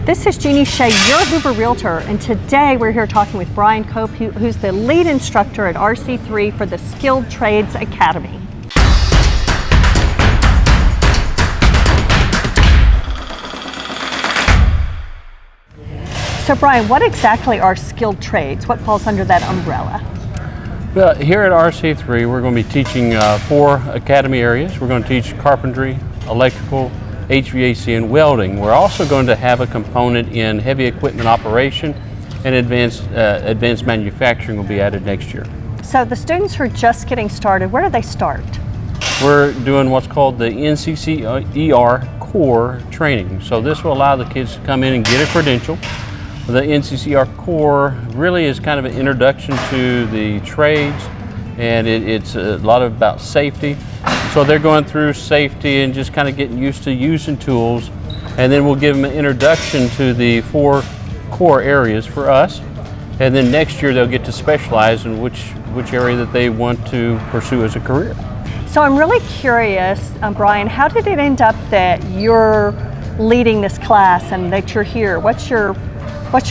This is Jeanie Shea, your Hoover Realtor, and today we're here talking with Brian Cope, who's the lead instructor at RC3 for the Skilled Trades Academy. So Brian, what exactly are skilled trades? What falls under that umbrella? Well, here at RC3 we're going to be teaching 4 academy areas. We're going to teach carpentry, electrical, HVAC, and welding. We're also going to have a component in heavy equipment operation, and advanced manufacturing will be added next year. So the students who are just getting started, where do they start? We're doing what's called the NCCER core training. So this will allow the kids to come in and get a credential. The NCCER core really is kind of an introduction to the trades, and it's a lot about safety. So they're going through safety and just kind of getting used to using tools, and then we'll give them an introduction to the 4 core areas for us, and then next year they'll get to specialize in which area that they want to pursue as a career. So I'm really curious, Brian, how did it end up that you're leading this class and that you're here? What's your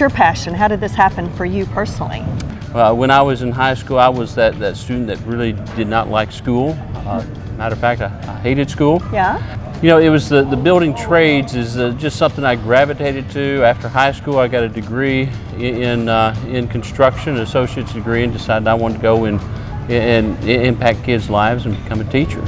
passion? How did this happen for you personally? When I was in high school, I was that student that really did not like school. Matter of fact, I hated school. Yeah. You know, it was the building trades is just something I gravitated to. After high school, I got a degree in construction, an associate's degree, and decided I wanted to go and impact kids' lives and become a teacher.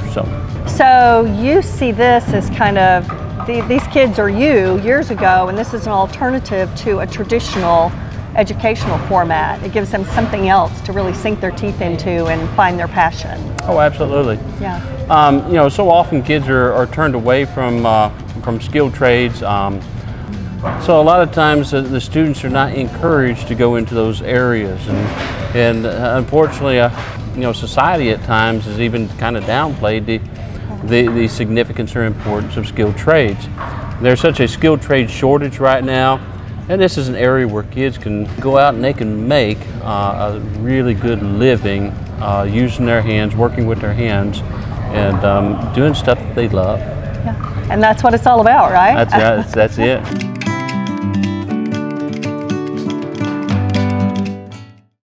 So you see this as kind of, these kids are you years ago, and this is an alternative to a traditional educational format. It gives them something else to really sink their teeth into and find their passion. Oh, absolutely. Yeah. You know, so often kids are turned away from skilled trades. So a lot of times the students are not encouraged to go into those areas, and unfortunately, you know, society at times has even kind of downplayed the significance or importance of skilled trades. There's such a skilled trade shortage right now, and this is an area where kids can go out and they can make a really good living using their hands, working with their hands, and doing stuff that they love. Yeah. And that's what it's all about, right? That's it.